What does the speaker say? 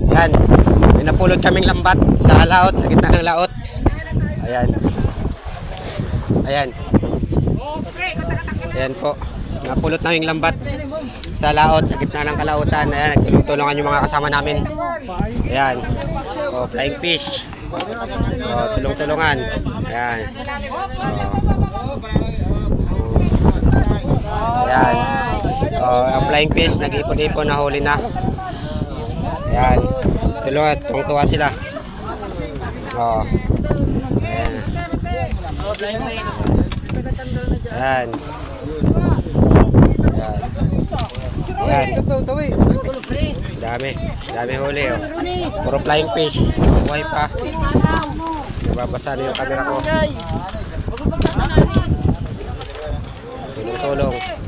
Ayan. May napulot kaming lambat sa laot, sa gitna ng laot. Ayan. Ayan. Ayan po. Napulot namin lambat sa laot, sa gitna ng kalautan. Ayan, nagtulungan yung mga kasama namin. Ayan. O, flying fish. O, tulong-tulungan. Ayan. O. Ayan. O, ang flying fish, nag-ipon-ipon, nahuli na. Ayan. Tulungan, tuwang-tuwa sila. O. Ayan. Ayan. Ayan. Dami huli, oh. Puro flying fish. Buhay pa. Nababasa na yung camera ko. Tulong-tulong.